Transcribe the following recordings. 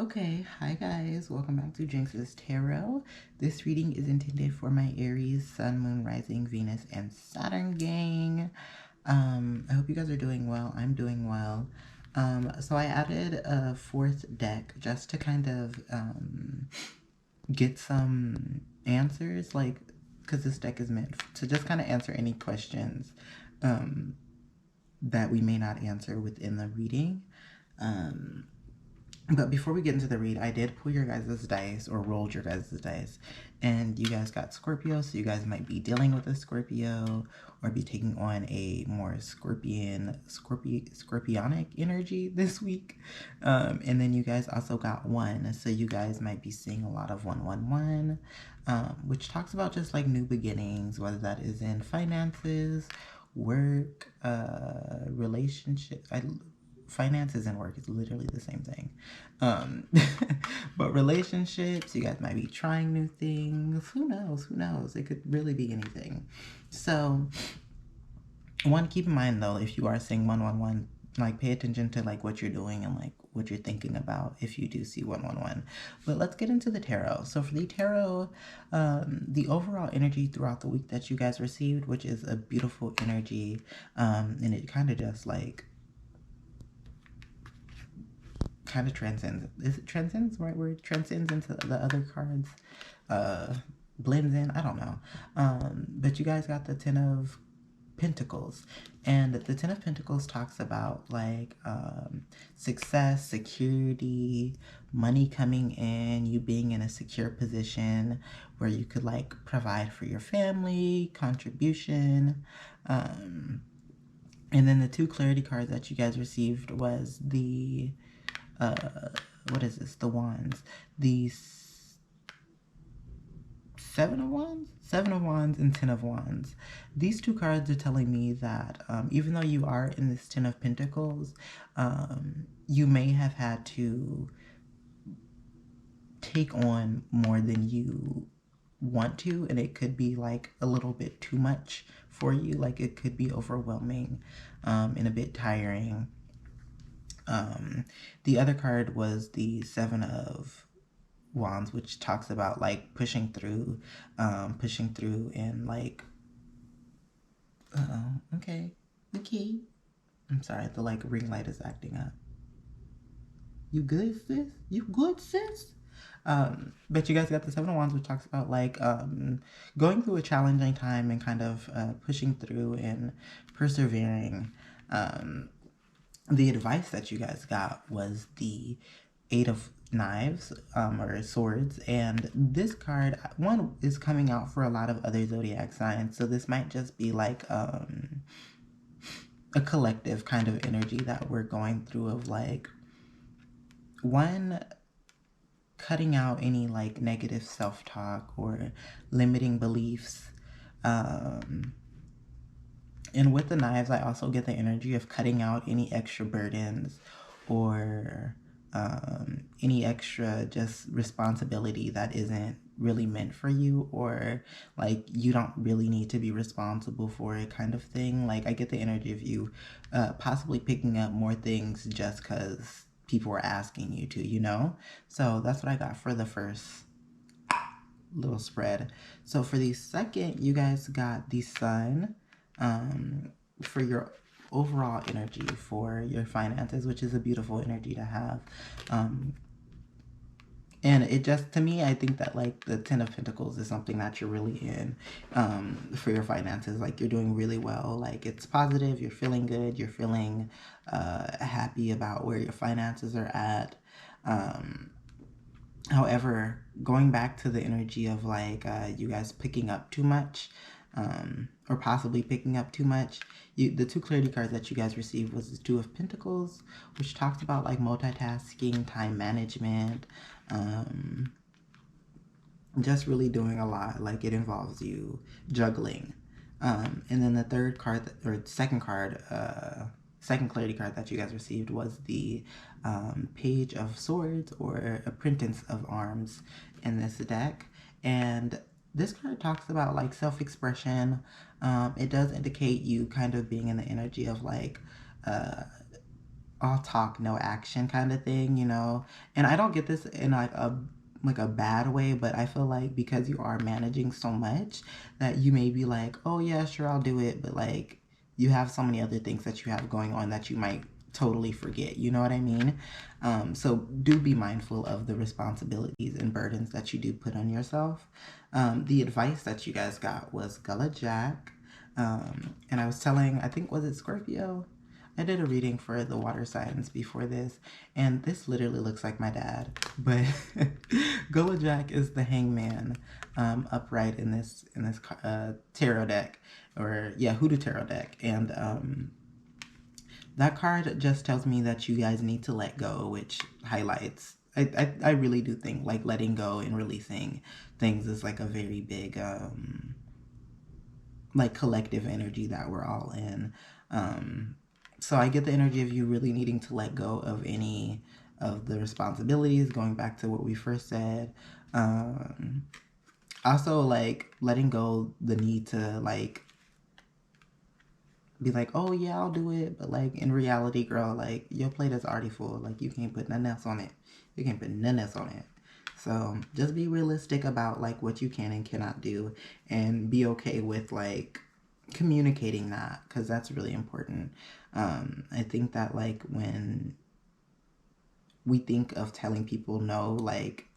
Okay, hi guys, welcome back to Jinx's Tarot. This reading is intended for my Aries, Sun, Moon, Rising, Venus, and Saturn gang. I hope you guys are doing well. I'm doing well. So I added a fourth deck just to kind of get some answers, like, because this deck is meant to just kind of answer any questions that we may not answer within the reading. But before we get into the read, I did pull your guys' dice, or rolled your guys' dice, and you guys got Scorpio, so you guys might be dealing with a Scorpio, or be taking on a more scorpionic energy this week. And then you guys also got 1, so you guys might be seeing a lot of 111, which talks about just like new beginnings, whether that is in finances, work, relationships. Finances and work is literally the same thing. But relationships, you guys might be trying new things. Who knows? Who knows? It could really be anything. So, one, keep in mind though, if you are seeing 111, like pay attention to like what you're doing and like what you're thinking about if you do see 111. But let's get into the tarot. So for the tarot, the overall energy throughout the week that you guys received, which is a beautiful energy, and it kind of just like kind of transcends. Is it transcends the right word? Transcends into the other cards. Blends in. I don't know. But you guys got the 10 of Pentacles. And the 10 of Pentacles talks about like success, security, money coming in, you being in a secure position where you could like provide for your family, contribution. And then the 2 clarity cards that you guys received was the what is this? The Wands. The 7 of Wands? 7 of Wands and 10 of Wands. These 2 cards are telling me that even though you are in this 10 of Pentacles, you may have had to take on more than you want to, and it could be like a little bit too much for you. Like it could be overwhelming and a bit tiring. The other card was the 7 of Wands, which talks about like pushing through and like, okay, the key. I'm sorry, the like ring light is acting up. You good, sis? You good, sis? But you guys got the 7 of Wands, which talks about like going through a challenging time and kind of pushing through and persevering. The advice that you guys got was the 8 of Knives, or Swords, and this card, one, is coming out for a lot of other zodiac signs, so this might just be like a collective kind of energy that we're going through of like, one, cutting out any like negative self-talk or limiting beliefs. And with the Knives, I also get the energy of cutting out any extra burdens or any extra just responsibility that isn't really meant for you, or like you don't really need to be responsible for it kind of thing. Like I get the energy of you possibly picking up more things just because people are asking you to, you know? So that's what I got for the first little spread. So for the second, you guys got the Sun, for your overall energy for your finances, which is a beautiful energy to have. And it just, to me, I think that like the 10 of Pentacles is something that you're really in for your finances. Like you're doing really well. Like it's positive, you're feeling good, you're feeling happy about where your finances are at. However, going back to the energy of like you guys picking up too much, or possibly picking up too much, the 2 clarity cards that you guys received was the 2 of Pentacles, which talks about like multitasking, time management, just really doing a lot. Like it involves you juggling. And then the third card, or second card, second clarity card that you guys received was the Page of Swords, or Apprentice of Arms in this deck. And this card talks about like all talk, no action kind of thing, you know. And I don't get this in like a bad way, but I feel like because you are managing so much that you may be like, oh yeah, sure, I'll do it, but like you have so many other things that you have going on that you might totally forget, you know what I mean? So do be mindful of the responsibilities and burdens that you do put on yourself. The advice that you guys got was Gullah Jack. And I was telling, I think, was it Scorpio? I did a reading for the water signs before this, and this literally looks like my dad. But Gullah Jack is the hangman upright in this tarot deck, or yeah, Hoodoo tarot deck, and that card just tells me that you guys need to let go, which highlights. I really do think like letting go and releasing things is like a very big like collective energy that we're all in. So I get the energy of you really needing to let go of any of the responsibilities, going back to what we first said. Also, like, letting go the need to, like, be like, oh, yeah, I'll do it. But, like, in reality, girl, like, your plate is already full. Like, you can't put nothing else on it. You can't put nothing else on it. So just be realistic about, like, what you can and cannot do. And be okay with, like, communicating that, because that's really important. I think that like when we think of telling people no, like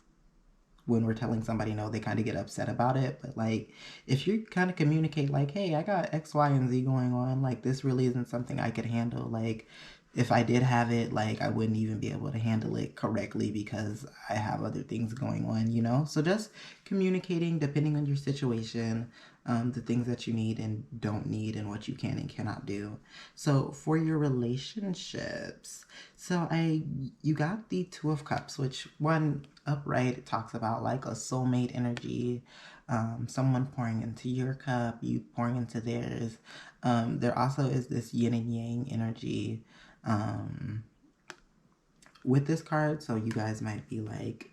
when we're telling somebody no, they kind of get upset about it. But like if you kind of communicate like, hey, I got X, Y, and Z going on, like this really isn't something I could handle. Like if I did have it, like I wouldn't even be able to handle it correctly because I have other things going on, you know? So just communicating depending on your situation, the things that you need and don't need and what you can and cannot do. So for your relationships, you got the Two of Cups, which one upright, it talks about like a soulmate energy, someone pouring into your cup, you pouring into theirs. There also is this yin and yang energy with this card, so you guys might be like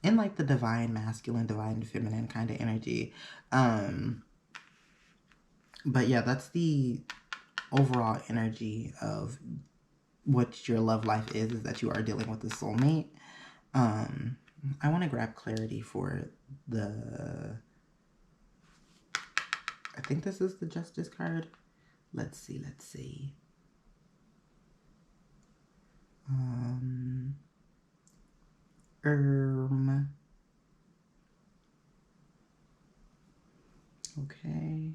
in like the divine masculine, divine feminine kind of energy. But yeah, that's the overall energy of what your love life is that you are dealing with a soulmate. I want to grab clarity for the, I think this is the Justice card. Let's see. Okay.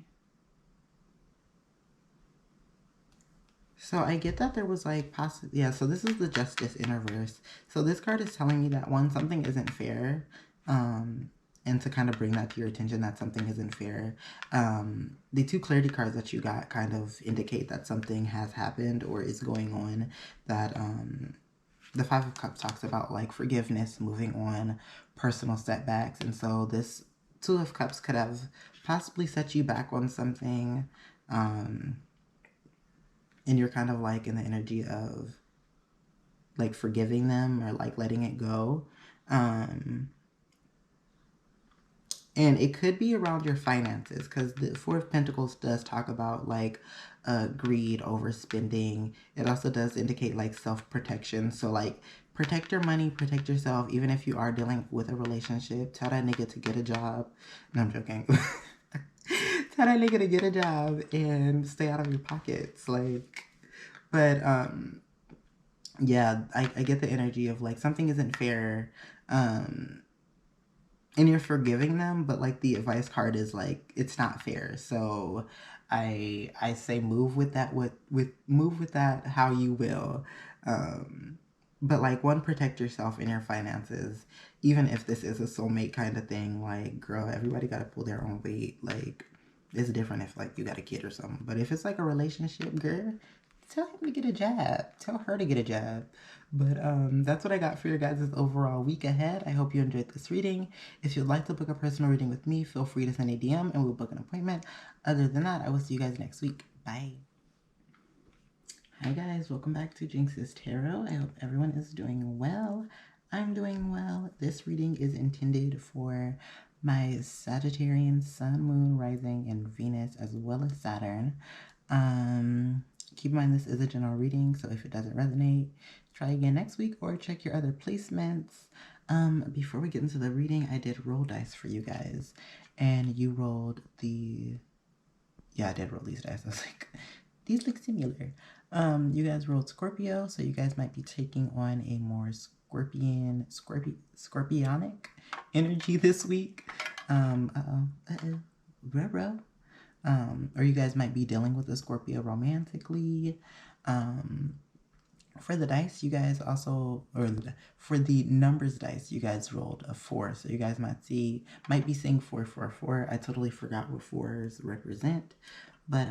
So I get that there was like possibly, yeah, so this is the Justice in reverse. So this card is telling me that one, something isn't fair. And to kind of bring that to your attention that something isn't fair. The two clarity cards that you got kind of indicate that something has happened or is going on, that the Five of Cups talks about like forgiveness, moving on, personal setbacks. And so this Two of Cups could have possibly set you back on something. And you're kind of like in the energy of like forgiving them or like letting it go. And it could be around your finances, because the Four of Pentacles does talk about like greed, overspending. It also does indicate like self-protection. So like protect your money, protect yourself. Even if you are dealing with a relationship, tell that nigga to get a job. No, I'm joking. Tell that nigga to get a job and stay out of your pockets. Like, but yeah, I get the energy of like something isn't fair, and you're forgiving them, but like the advice card is like it's not fair. So I say move with that, move with that how you will. But like one, protect yourself in your finances, even if this is a soulmate kind of thing. Like, girl, everybody got to pull their own weight. Like, it's different if like you got a kid or something, but if it's like a relationship, girl, tell him to get a job. Tell her to get a job. But that's what I got for your guys' overall week ahead. I hope you enjoyed this reading. If you'd like to book a personal reading with me, feel free to send a DM and we'll book an appointment. Other than that, I will see you guys next week. Bye. Hi guys, welcome back to Jinx's Tarot. I hope everyone is doing well. I'm doing well. This reading is intended for my Sagittarian Sun, Moon, Rising, and Venus, as well as Saturn. Keep in mind this is a general reading, so if it doesn't resonate, try again next week or check your other placements. Before we get into the reading, I did roll dice for you guys, and you rolled the... Yeah, I did roll these dice. I was like, these look similar. You guys rolled Scorpio, so you guys might be taking on a more scorpionic energy this week. Ruh-roh. Or you guys might be dealing with a Scorpio romantically. For the dice, you guys also, or for the numbers dice, you guys rolled a 4. So you guys might be seeing 444. I totally forgot what 4s represent. But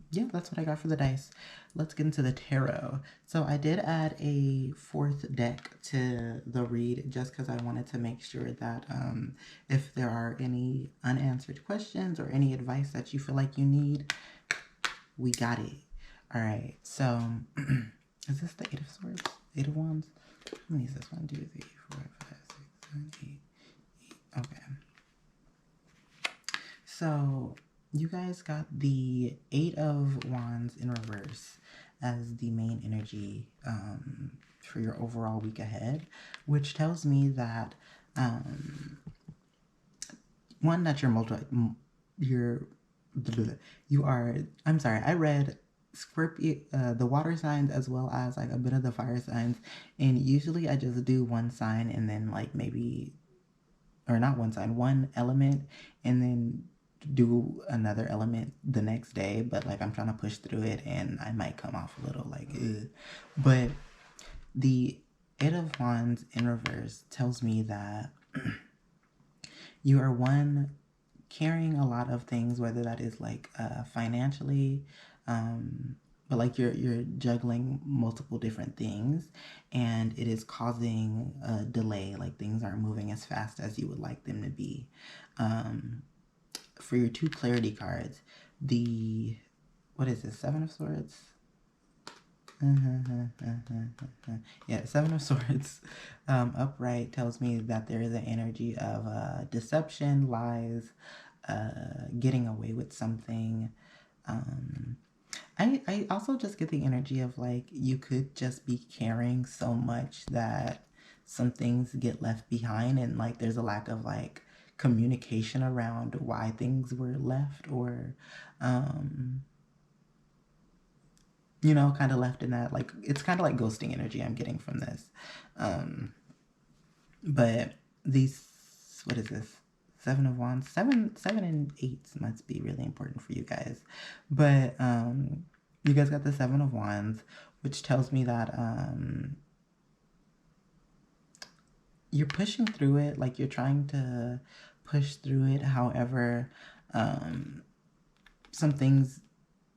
yeah, that's what I got for the dice. Let's get into the tarot. So I did add a 4th deck to the read just because I wanted to make sure that if there are any unanswered questions or any advice that you feel like you need, we got it. All right, so is this the 8 of Swords? 8 of Wands? How many is this? 1, 2, 3, 4, 5, 6, 7, 8. Okay. So you guys got the 8 of Wands in reverse as the main energy for your overall week ahead, which tells me that one, that I'm sorry, I read Scorpio, the water signs as well as like a bit of the fire signs, and usually I just do one sign and then like maybe, or not one sign, one element, and then do another element the next day, but like I'm trying to push through it and I might come off a little like ugh. But the 8 of Wands in reverse tells me that you are carrying a lot of things, whether that is like financially, but like you're juggling multiple different things, and it is causing a delay, like things aren't moving as fast as you would like them to be. For your 2 clarity cards, what is this, 7 of Swords? Yeah, 7 of Swords upright tells me that there is an energy of deception, lies, getting away with something. I also just get the energy of like you could just be caring so much that some things get left behind, and like there's a lack of like communication around why things were left, or you know, kind of left in that, like, it's kind of like ghosting energy I'm getting from this. But these, what is this? 7 of Wands, 7 and 8 must be really important for you guys. But you guys got the 7 of Wands, which tells me that you're pushing through it, like you're trying to push through it. However, some things,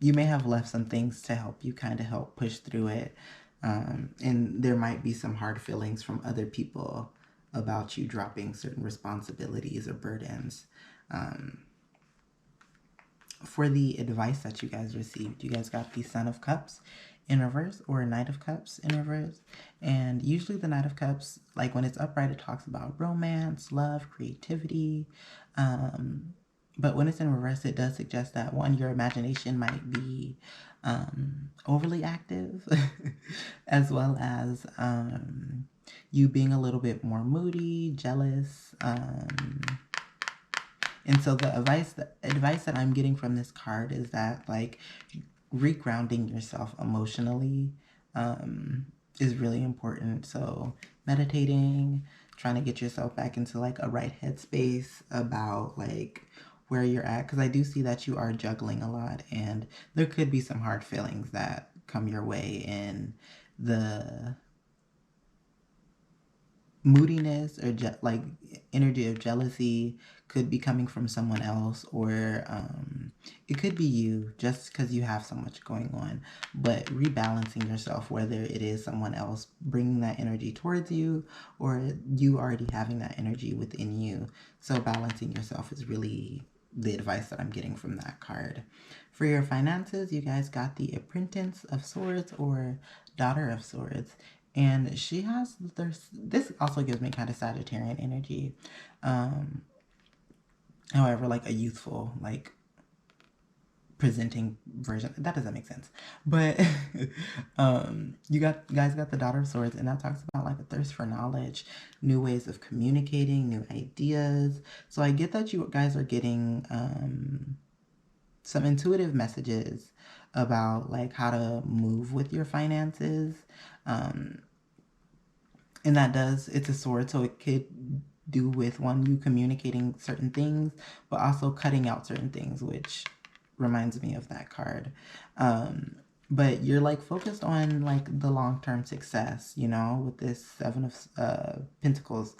you may have left some things to help you kind of help push through it. And there might be some hard feelings from other people about you dropping certain responsibilities or burdens. For the advice that you guys received, you guys got the Son of Cups in reverse or Knight of Cups in reverse. And usually the Knight of Cups, like when it's upright, it talks about romance, love, creativity. But when it's in reverse, it does suggest that, one, your imagination might be overly active, as well as you being a little bit more moody, jealous. And so the advice that I'm getting from this card is that, like, regrounding yourself emotionally is really important. So meditating, trying to get yourself back into like a right headspace about like where you're at, because I do see that you are juggling a lot, and there could be some hard feelings that come your way, and the moodiness or like energy of jealousy could be coming from someone else, or it could be you just because you have so much going on. But rebalancing yourself, whether it is someone else bringing that energy towards you or you already having that energy within you. So balancing yourself is really the advice that I'm getting from that card. For your finances, you guys got the Apprentice of Swords or Daughter of Swords. And she has, this also gives me kind of Sagittarian energy. However, like a youthful, like presenting version. That doesn't make sense. But you guys got the Daughter of Swords, and that talks about like a thirst for knowledge, new ways of communicating, new ideas. So I get that you guys are getting some intuitive messages about like how to move with your finances. And that does, it's a sword, so it could do with you communicating certain things, but also cutting out certain things, which reminds me of that card. But you're like focused on like the long-term success, with this Seven of Pentacles.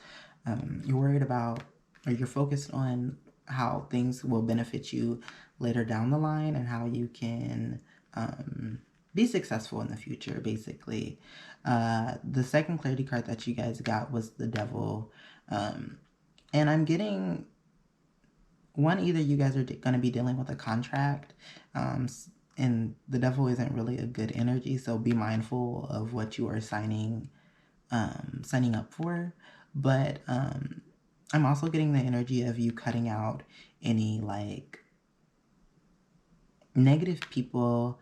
You're worried about, or you're focused on how things will benefit you later down the line and how you can be successful in the future, basically. The second clarity card that you guys got was the Devil. And I'm getting either you guys are going to be dealing with a contract, and the Devil isn't really a good energy, so be mindful of what you are signing up for. But I'm also getting the energy of you cutting out any like negative people,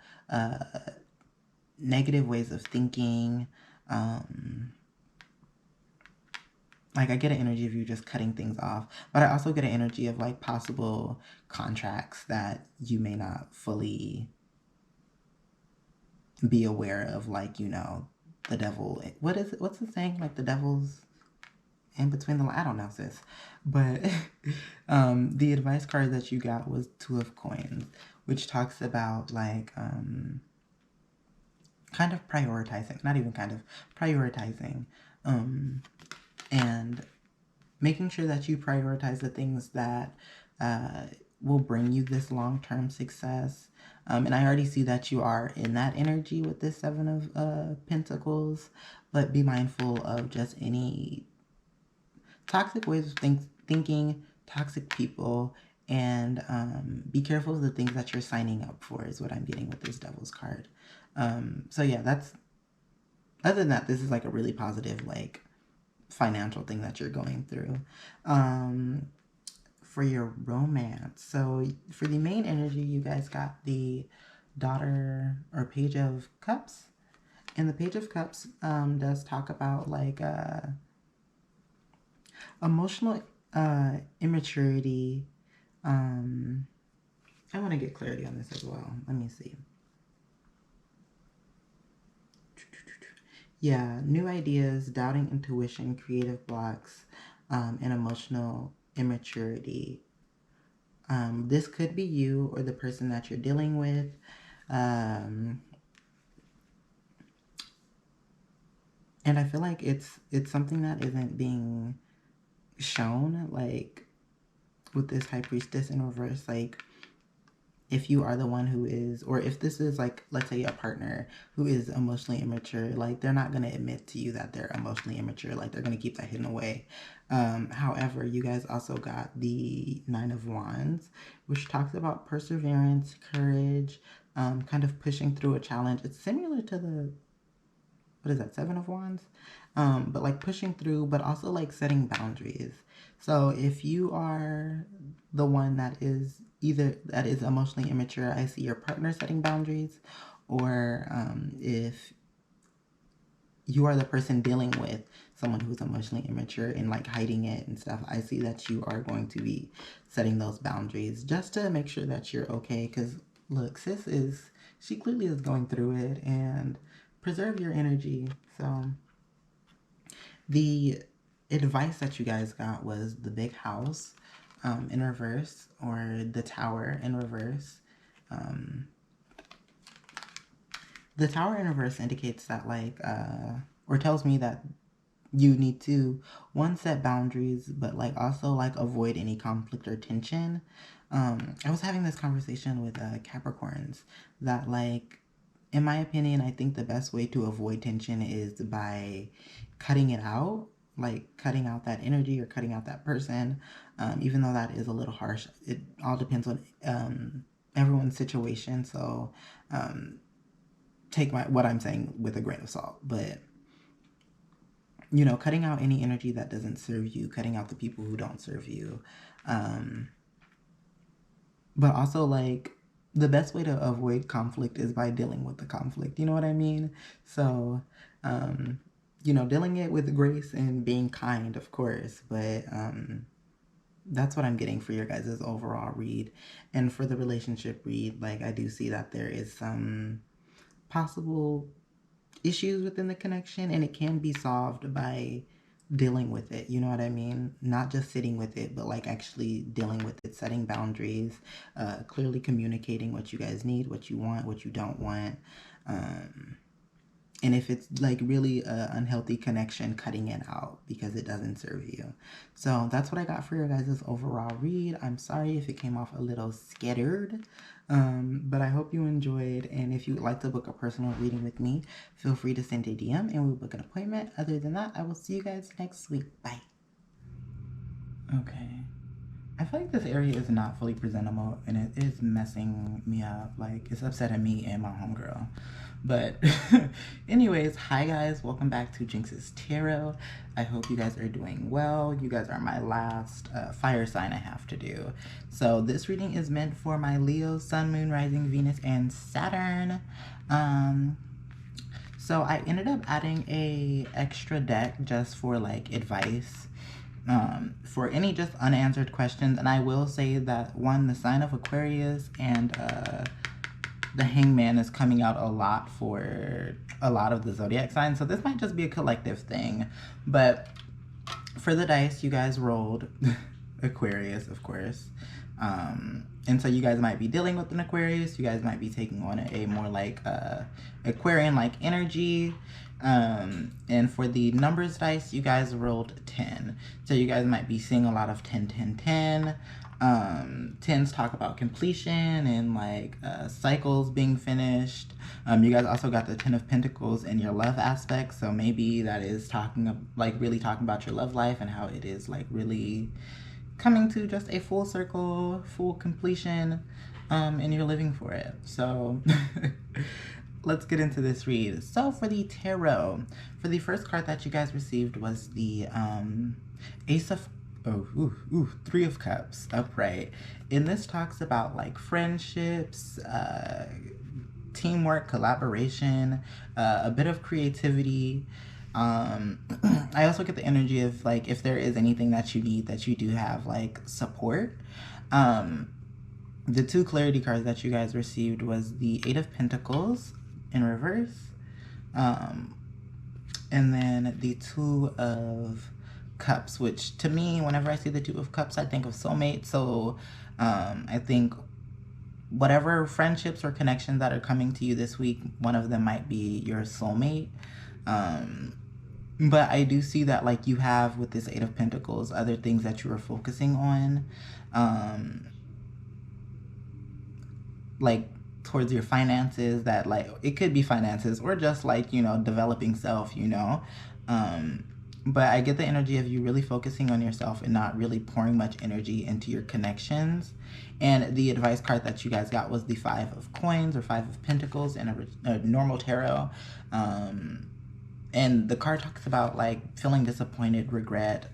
negative ways of thinking. Like I get an energy of you just cutting things off, but I also get an energy of like possible contracts that you may not fully be aware of, like, the devil. What is it? What's the saying? Like the devil's in between the, I don't know, sis. But the advice card that you got was Two of Coins, which talks about like kind of prioritizing, not even kind of prioritizing, and making sure that you prioritize the things that will bring you this long-term success. And I already see that you are in that energy with this Seven of Pentacles, but be mindful of just any toxic ways of thinking, toxic people, and be careful of the things that you're signing up for is what I'm getting with this Devil's card. So yeah, other than that, this is like a really positive, like, financial thing that you're going through. For your romance, so for the main energy, you guys got the Daughter or Page of Cups, and the Page of Cups does talk about like emotional immaturity. I want to get clarity on this as well. Let me see. Yeah, new ideas, doubting intuition, creative blocks, and emotional immaturity. This could be you or the person that you're dealing with. And I feel like it's something that isn't being shown, like with this High Priestess in reverse. Like, if you are the one who is, or if this is like, let's say a partner who is emotionally immature, like they're not going to admit to you that they're emotionally immature. Like they're going to keep that hidden away. However, you guys also got the Nine of Wands, which talks about perseverance, courage, kind of pushing through a challenge. It's similar to the, what is that, Seven of Wands? But like pushing through, but also like setting boundaries. So if you are the one that is emotionally immature, I see your partner setting boundaries, or if you are the person dealing with someone who's emotionally immature and like hiding it and stuff, I see that you are going to be setting those boundaries just to make sure that you're okay. Because look, she clearly is going through it, and preserve your energy. So the advice that you guys got was the Big House in reverse, or the Tower in reverse. The Tower in reverse indicates that like, or tells me that you need to, one, set boundaries, but like also like avoid any conflict or tension. I was having this conversation with Capricorns that, like, in my opinion, I think the best way to avoid tension is by cutting it out, like cutting out that energy or cutting out that person. Even though that is a little harsh, it all depends on everyone's situation. So take what I'm saying with a grain of salt. But cutting out any energy that doesn't serve you, cutting out the people who don't serve you. But also, like, the best way to avoid conflict is by dealing with the conflict. You know what I mean? So, you know, dealing it with grace and being kind, of course, but that's what I'm getting for your guys' overall read. And for the relationship read, like, I do see that there is some possible issues within the connection, and it can be solved by dealing with it. You know what I mean? Not just sitting with it, but like actually dealing with it, setting boundaries, clearly communicating what you guys need, what you want, what you don't want. And if it's like really an unhealthy connection, cutting it out because it doesn't serve you. So that's what I got for your guys' overall read. I'm sorry if it came off a little scattered, but I hope you enjoyed. And if you would like to book a personal reading with me, feel free to send a DM and we'll book an appointment. Other than that, I will see you guys next week. Bye. Okay. I feel like this area is not fully presentable and it is messing me up. Like, it's upsetting me and my homegirl. But anyways, hi guys, welcome back to Jinx's Tarot. I hope you guys are doing well. You guys are my last fire sign I have to do. So this reading is meant for my Leo, Sun, Moon, Rising, Venus, and Saturn. So I ended up adding a extra deck just for like advice for any just unanswered questions. And I will say that one, the sign of Aquarius and the Hangman is coming out a lot for a lot of the zodiac signs. So this might just be a collective thing. But for the dice, you guys rolled Aquarius, of course. And so you guys might be dealing with an Aquarius. You guys might be taking on a more like Aquarian-like energy. And for the numbers dice, you guys rolled 10. So you guys might be seeing a lot of 10, 10, 10. 10s talk about completion and like cycles being finished. You guys also got the 10 of Pentacles in your love aspect, so maybe that is talking like really talking about your love life and how it is like really coming to just a full circle, full completion, and you're living for it. So let's get into this read. So for the tarot, for the first card that you guys received was the Ace of Three of Cups upright. And this talks about like friendships, teamwork, collaboration, a bit of creativity. I also get the energy of like if there is anything that you need, that you do have like support. The two clarity cards that you guys received was the Eight of Pentacles in reverse, and then the Two of Cups, which to me, whenever I see the Two of Cups, I think of soulmate. So I think whatever friendships or connections that are coming to you this week, one of them might be your soulmate. But I do see that like you have with this Eight of Pentacles other things that you are focusing on, like towards your finances, that like it could be finances or just like, you know, developing self, you know. But I get the energy of you really focusing on yourself and not really pouring much energy into your connections. And the advice card that you guys got was the Five of Coins or Five of Pentacles in a normal tarot. And the card talks about like feeling disappointed, regret.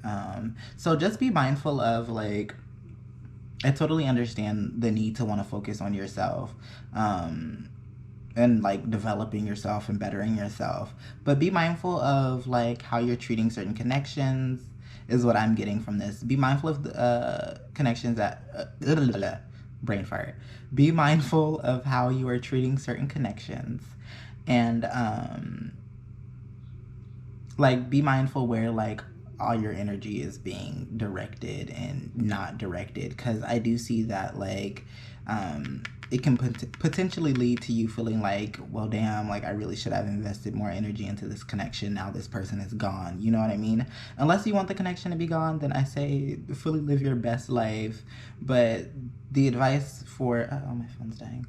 So just be mindful of like, I totally understand the need to want to focus on yourself. And like developing yourself and bettering yourself, but be mindful of like how you're treating certain connections is what I'm getting from this. Be mindful of the connections that brain fart. Be mindful of how you are treating certain connections, and like be mindful where like all your energy is being directed and not directed, because I do see that like it can potentially lead to you feeling like, well, damn, like I really should have invested more energy into this connection. Now this person is gone. You know what I mean? Unless you want the connection to be gone, then I say fully live your best life. But the advice for, oh, my phone's dying.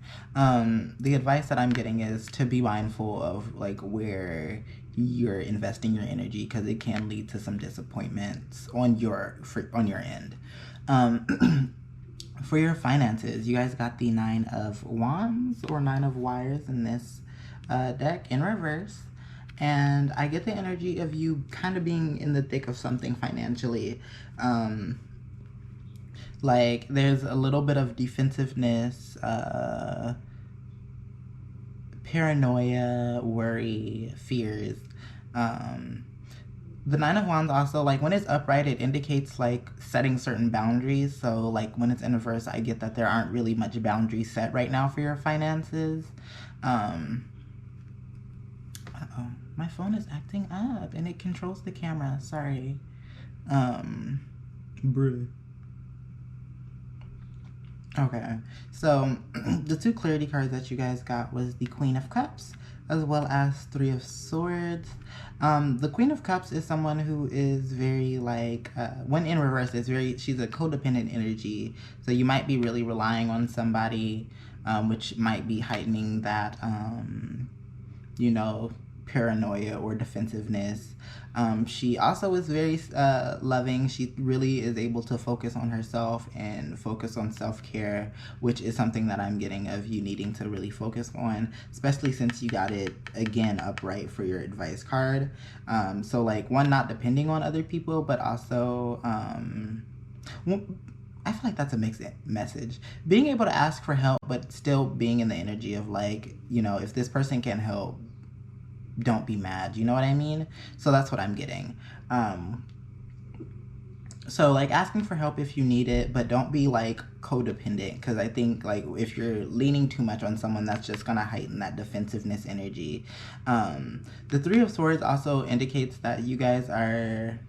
The advice that I'm getting is to be mindful of like where you're investing your energy, because it can lead to some disappointments on your end. For your finances, you guys got the Nine of Wands or Nine of Wires in this deck in reverse. And I get the energy of you kind of being in the thick of something financially. Like, there's a little bit of defensiveness, paranoia, worry, fears. The Nine of Wands also, like, when it's upright, it indicates, like, setting certain boundaries. So, like, when it's in reverse, I get that there aren't really much boundaries set right now for your finances. Uh-oh. My phone is acting up, and it controls the camera. Sorry. Bruh. Okay, so the two clarity cards that you guys got was the Queen of Cups as well as Three of Swords. The Queen of Cups is someone who is very, like, when in reverse, she's a codependent energy. So you might be really relying on somebody, which might be heightening that, you know, paranoia or defensiveness. She also is very loving. She really is able to focus on herself and focus on self-care, which is something that I'm getting of you needing to really focus on, especially since you got it again upright for your advice card. So, like, one, not depending on other people, but also I feel like that's a mixed message. Being able to ask for help, but still being in the energy of, like, you know, if this person can help, don't be mad. You know what I mean? So that's what I'm getting. So, like, asking for help if you need it, but don't be, like, codependent, because I think, like, if you're leaning too much on someone, that's just gonna heighten that defensiveness energy. The Three of Swords also indicates that you guys are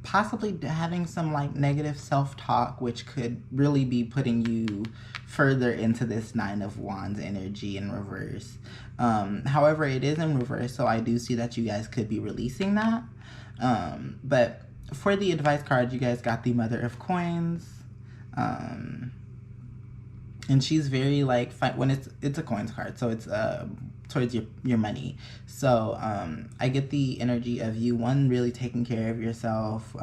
possibly having some, like, negative self-talk, which could really be putting you further into this Nine of Wands energy in reverse. However, it is in reverse, so I do see that you guys could be releasing that. But for the advice card, you guys got the Mother of Coins. And she's very, like, when it's a coins card, so it's towards your money. So I get the energy of you, one, really taking care of yourself.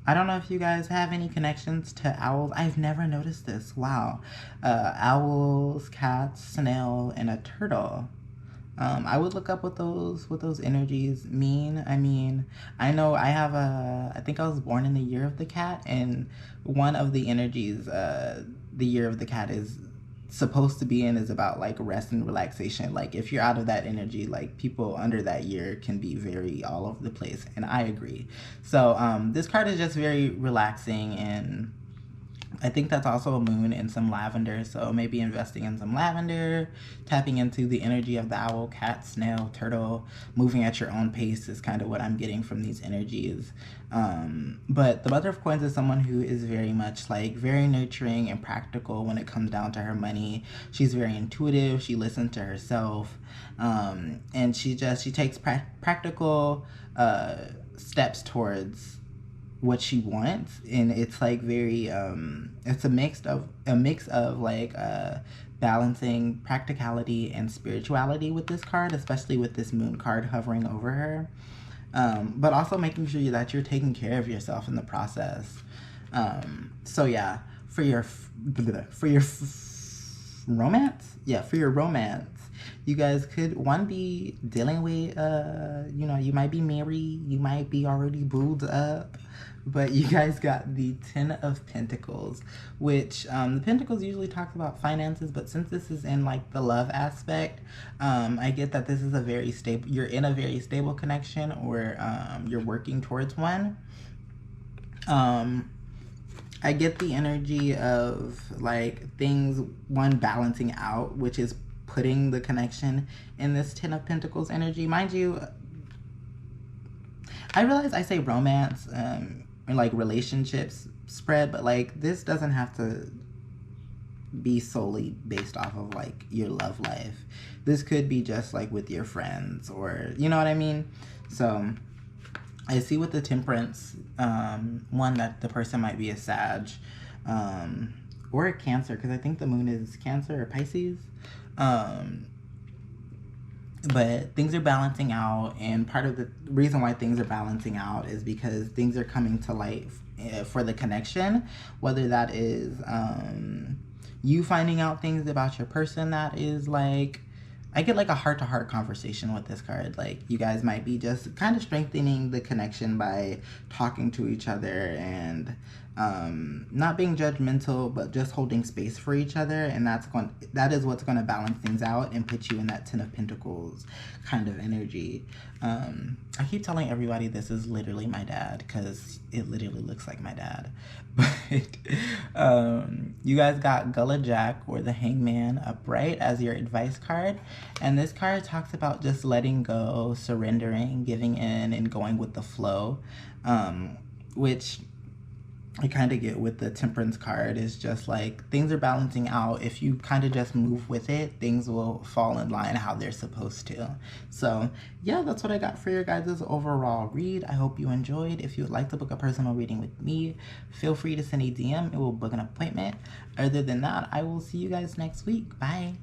I don't know if you guys have any connections to owls. I've never noticed this. Wow. Owls, cats, snail, and a turtle. I would look up what those energies mean. I mean, I know I think I was born in the year of the cat, and one of the energies the year of the cat is supposed to be in is about, like, rest and relaxation. Like, if you're out of that energy, like, people under that year can be very all over the place, and I agree. So this card is just very relaxing, and I think that's also a moon and some lavender, so maybe investing in some lavender, tapping into the energy of the owl, cat, snail, turtle, moving at your own pace is kind of what I'm getting from these energies. But the Mother of Coins is someone who is very much, like, very nurturing and practical when it comes down to her money. She's very intuitive. She listens to herself, and she takes practical steps towards what she wants, and it's, like, very it's a mix of like balancing practicality and spirituality with this card, especially with this moon card hovering over her, but also making sure that you're taking care of yourself in the process. So yeah, for your romance, you guys could, one, be dealing with you know, you might be married, you might be already booed up, but you guys got the Ten of Pentacles, which the Pentacles usually talks about finances, but since this is in, like, the love aspect, I get that this is a very stable, you're in a very stable connection, or you're working towards one. I get the energy of, like, things, one, balancing out, which is putting the connection in this Ten of Pentacles energy. Mind you, I realize I say romance and, like, relationships spread, but, like, this doesn't have to be solely based off of, like, your love life. This could be just, like, with your friends, or, you know what I mean? So I see with the Temperance, one, that the person might be a Sag, or a Cancer, because I think the moon is Cancer or Pisces. But things are balancing out, and part of the reason why things are balancing out is because things are coming to light for the connection, whether that is you finding out things about your person that is, like, I get like a heart-to-heart conversation with this card. Like you guys might be just kind of strengthening the connection by talking to each other and not being judgmental, but just holding space for each other. And that is what's going to balance things out and put you in that Ten of Pentacles kind of energy. I keep telling everybody this is literally my dad because it literally looks like my dad. But you guys got Gullah Jack or the Hangman upright as your advice card. And this card talks about just letting go, surrendering, giving in, and going with the flow, which I kind of get with the Temperance card. Is just like things are balancing out. If you kind of just move with it, things will fall in line how they're supposed to. So yeah, that's what I got for your guys' overall read. I hope you enjoyed. If you would like to book a personal reading with me, feel free to send a DM. It will book an appointment. Other than that, I will see you guys next week. Bye.